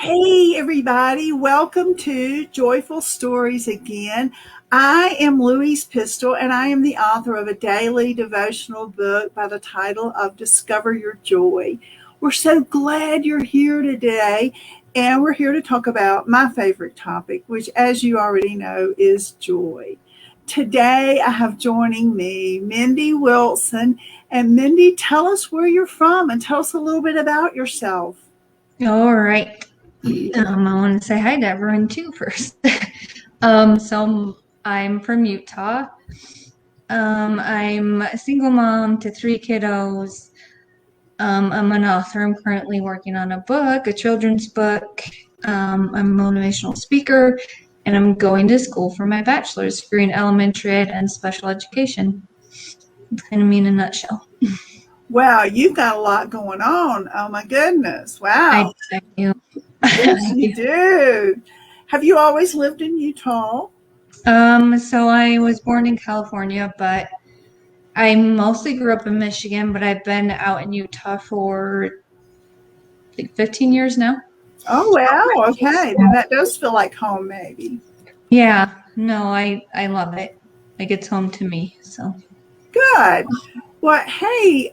Hey, everybody, welcome to Joyful Stories again. I am Louise Pistol, and I am the author of a daily devotional book by the title of Discover Your Joy. We're so glad you're here today, and we're here to talk about my favorite topic, which, as you already know, is joy. Today, I have joining me Mindy Wilson. And Mindy, tell us where you're from and tell us a little bit about yourself. All right. I want to say hi to everyone too first. So I'm from Utah. I'm a single mom to three kiddos. I'm an author. I'm currently working on a book, a children's book. I'm a motivational speaker, and I'm going to school for my bachelor's degree in elementary ed and special education. It's kind of me in a nutshell. Wow, you've got a lot going on. Oh my goodness. Wow. I do. Yes, you do. Have you always lived in Utah? So I was born in California, but I mostly grew up in Michigan, but I've been out in Utah for like 15 years now. Oh, wow. Okay. Then that does feel like home, maybe. Yeah, no, I love it. Like it's home to me. So, Good. Well, hey,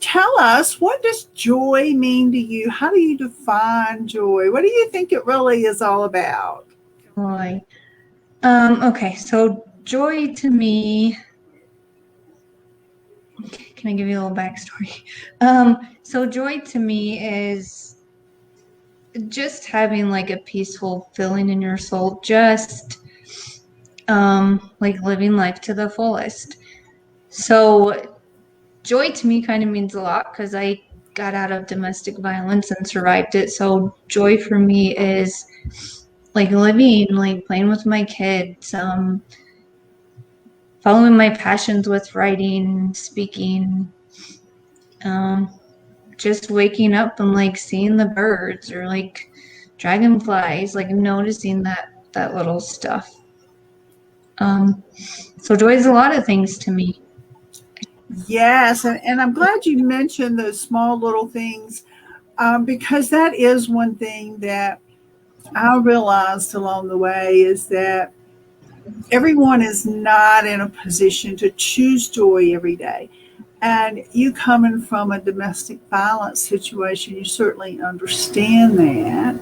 tell us, what does joy mean to you? How do you define joy? What do you think it really is all about? joy. Okay, so joy to me. Can I give you a little backstory? So joy to me is just having like a peaceful feeling in your soul, just like living life to the fullest. So joy to me kind of means a lot because I got out of domestic violence and survived it. So joy for me is like living, like playing with my kids, following my passions with writing, speaking, um, just waking up and like seeing the birds or like dragonflies, like noticing that little stuff. Um, so joy is a lot of things to me. Yes, and I'm glad you mentioned those small little things because that is one thing that I realized along the way is that everyone is not in a position to choose joy every day. And you coming from a domestic violence situation, you certainly understand that.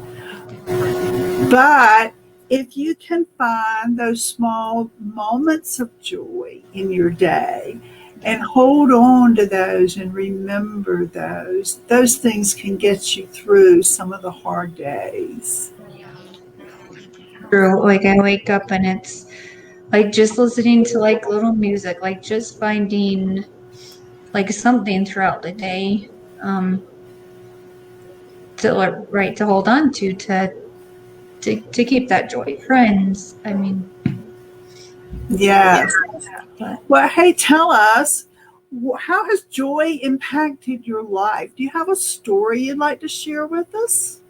But if you can find those small moments of joy in your day and hold on to those and remember those things can get you through some of the hard days. True. Like I wake up and it's like just listening to like little music, like just finding like something throughout the day, um, to right to hold on to keep that joy. Friends, I mean, Yes. but Well, hey, tell us, how has joy impacted your life? Do you have a story you'd like to share with us?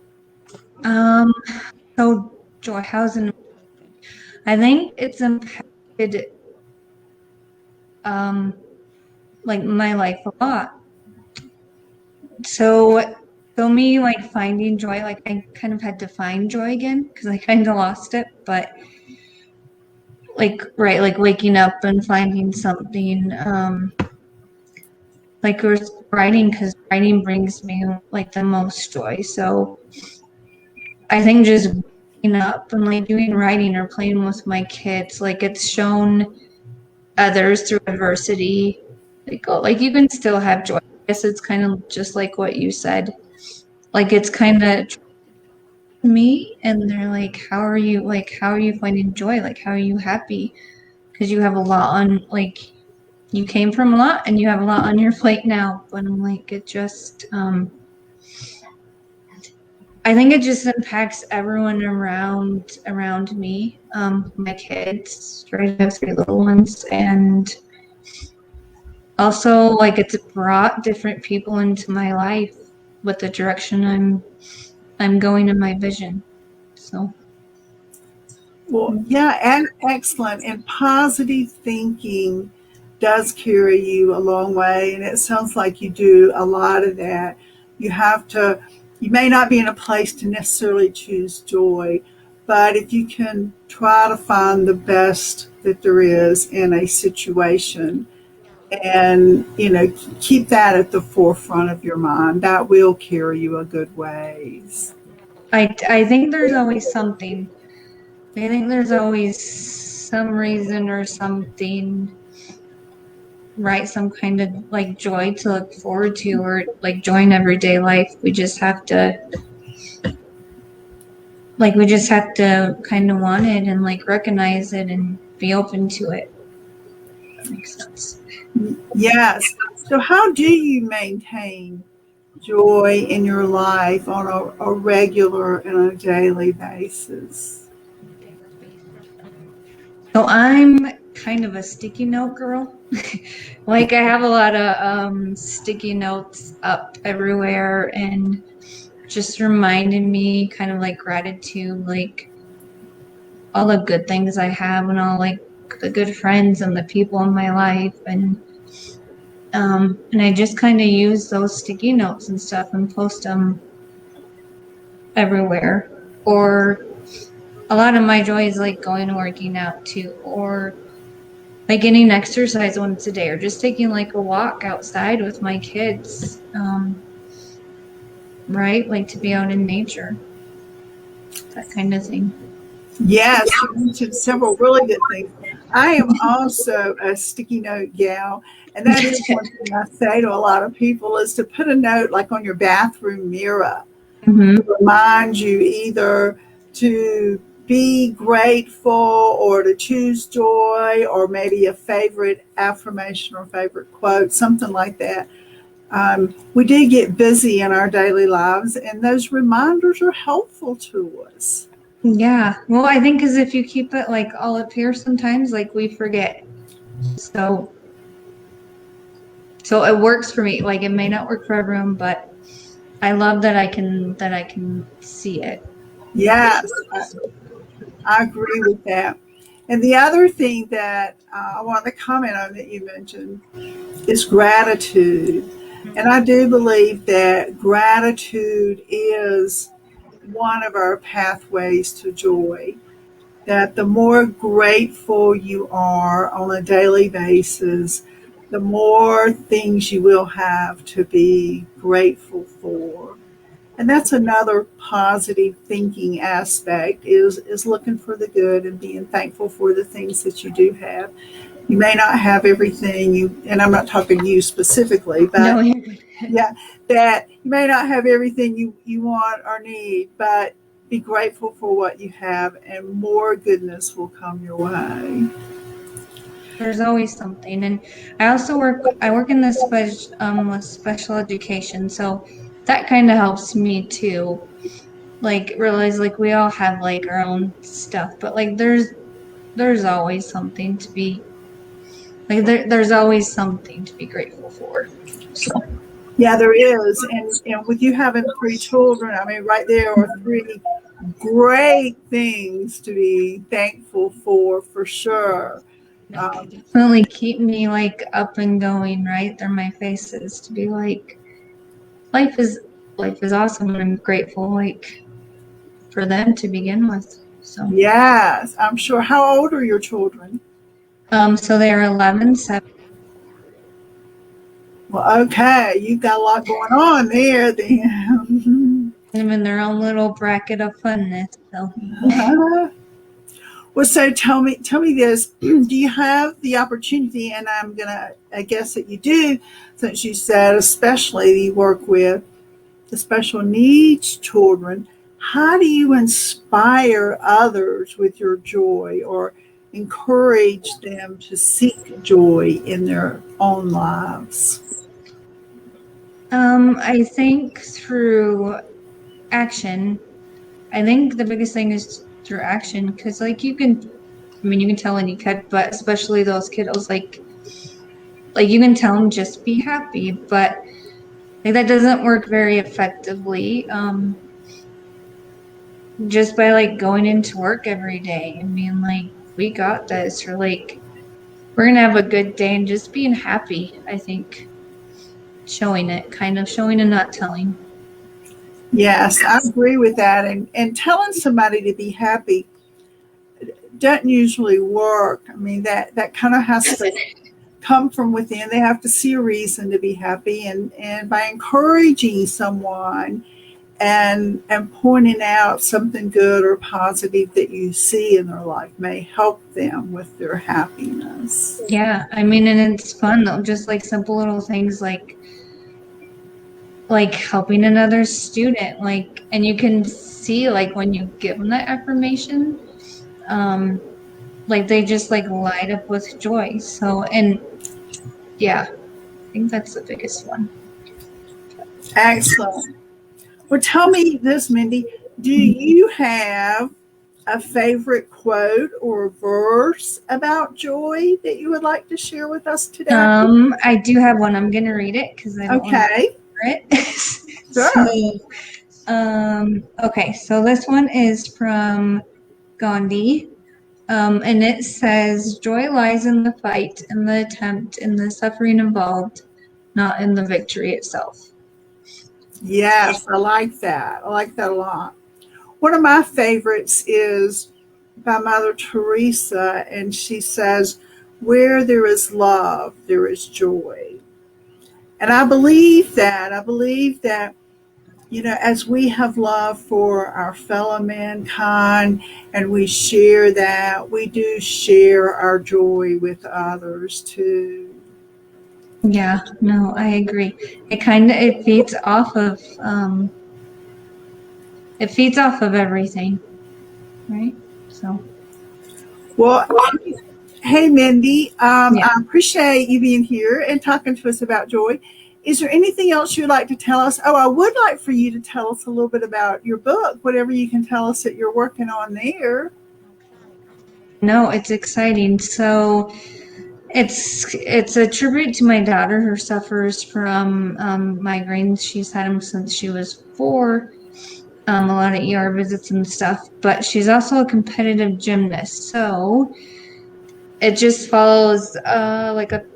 um, so joy housing. I think it's impacted um like my life a lot. So so me like finding joy, like I kind of had to find joy again because I kind of lost it, but like right, like waking up and finding something like writing because writing brings me like the most joy. So I think just waking up and like doing writing or playing with my kids, like it's shown others through adversity. Like, oh, like you can still have joy. I guess it's kind of just like what you said. Like it's kind of me, and they're like, "How are you? Like, how are you finding joy? Like, how are you happy? Because you have a lot on. Like, you came from a lot, and you have a lot on your plate now." But I'm like, it just, I think it just impacts everyone around me. My kids, right? I have three little ones, and also like it's brought different people into my life with the direction I'm going in my vision. So Well, yeah, and excellent. And positive thinking does carry you a long way. And it sounds like you do a lot of that. You have to you may not be in a place to necessarily choose joy, but if you can try to find the best that there is in a situation and, keep that at the forefront of your mind, that will carry you a good ways. I think there's always something. I think there's always some reason or something, right? Some kind of like joy to look forward to, or like joy in everyday life. We just have to kind of want it and like recognize it and be open to it. That makes sense. Yes. So, how do you maintain joy in your life on a regular and a daily basis? So I'm kind of a sticky note girl. Like I have a lot of sticky notes up everywhere and just reminding me kind of like gratitude, like all the good things I have and all like the good friends and the people in my life and I just kind of use those sticky notes and stuff and post them everywhere. Or a lot of my joy is like going and working out too, or like getting exercise once a day, or just taking like a walk outside with my kids. Right? Like to be out in nature, that kind of thing. Yes, you mentioned several really good things. I am also a sticky note gal, and that is one thing I say to a lot of people is to put a note like on your bathroom mirror Mm-hmm. to remind you either to be grateful or to choose joy or maybe a favorite affirmation or favorite quote, something like that. We do get busy in our daily lives, and those reminders are helpful to us. Yeah. Well, I think because if you keep it like all up here, sometimes like we forget. So, so it works for me. Like it may not work for everyone, but I love that I can see it. Yes, I agree with that. And the other thing that I want to comment on that you mentioned is gratitude. And I do believe that gratitude is one of our pathways to joy. That the more grateful you are on a daily basis, the more things you will have to be grateful for. And that's another positive thinking aspect is looking for the good and being thankful for the things that you do have. You may not have everything you, and I'm not talking you specifically, No, but yeah, that you may not have everything you want or need, but be grateful for what you have and more goodness will come your way. there's always something. And I work in this with special education, so that kind of helps me too. Like realize like we all have like our own stuff, but like there's always something to be like there's always something to be grateful for. So Yeah, there is. And with you having three children, I mean, right there are three great things to be thankful for sure. they Um, definitely keep me like up and going, right? They're my faces to be like life is life is awesome and I'm grateful like for them to begin with. So yes, I'm sure. How old are your children? so they're 11, 7. Well, okay, you've got a lot going on there then. Them in their own little bracket of funness. So Well, so tell me this. Do you have the opportunity, and I guess that you do, since you said especially you work with the special needs children, how do you inspire others with your joy or encourage them to seek joy in their own lives? I think through action. I think the biggest thing is through action because like I mean you can tell any kid, but especially those kiddos like you can tell them just be happy, but like that doesn't work very effectively. Just by like going into work every day and being like, we got this, or like we're gonna have a good day and just being happy. I think showing it, kind of showing and not telling. Yes, I agree with that. And telling somebody to be happy doesn't usually work. I mean, that kind of has to come from within. They have to see a reason to be happy. And by encouraging someone and pointing out something good or positive that you see in their life may help them with their happiness. Yeah, I mean, and it's fun though, just like simple little things like helping another student, like, and you can see like when you give them that affirmation, um, like they just like light up with joy. So, and yeah, I think that's the biggest one. Excellent. Well, tell me this, Mindy. Do you have a favorite quote or verse about joy that you would like to share with us today? I do have one. I'm gonna read it because I don't want to Okay, remember it. sure. Okay, so this one is from Gandhi. And it says, joy lies in the fight, in the attempt, in the suffering involved, not in the victory itself. Yes, I like that. I like that a lot. One of my favorites is by Mother Teresa, and she says, where there is love, there is joy. And I believe that. I believe that, as we have love for our fellow mankind and we share that, we do share our joy with others too. Yeah, no, I agree. It feeds off of everything, right? So, Well, hey, Mindy, yeah. I appreciate you being here and talking to us about joy. Is there anything else you'd like to tell us? Oh, I would like for you to tell us a little bit about your book, whatever you can tell us that you're working on there. No, it's exciting. So, it's a tribute to my daughter who suffers from migraines. She's had them since she was 4. A lot of ER visits and stuff, but she's also a competitive gymnast. So it just follows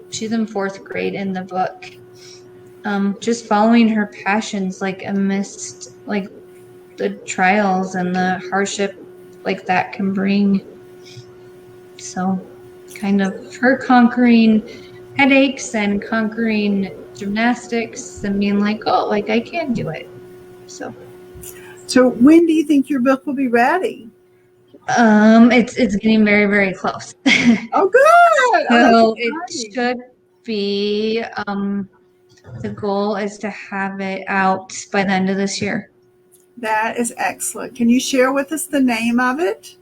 she's in 4th grade in the book. Just following her passions like amidst like the trials and the hardship like that can bring. So kind of her conquering headaches and conquering gymnastics and being like, oh, like I can do it. So So, when do you think your book will be ready? it's getting very, very close. Oh, good. Oh, that's So it exciting. should be, the goal is to have it out by the end of this year. That is excellent. Can you share with us the name of it?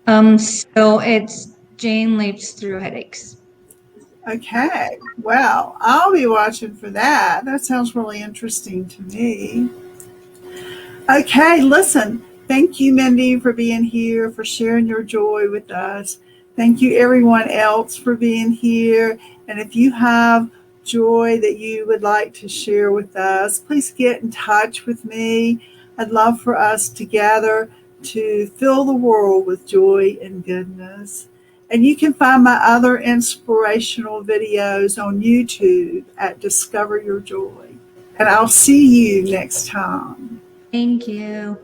So it's Jane Leaps Through Headaches. Okay. Well, I'll be watching for that. That sounds really interesting to me. Okay, listen. Thank you, Mindy, for being here, for sharing your joy with us. Thank you, everyone else, for being here. And if you have joy that you would like to share with us, please get in touch with me. I'd love for us together to fill the world with joy and goodness. And you can find my other inspirational videos on YouTube at Discover Your Joy. And I'll see you next time. Thank you.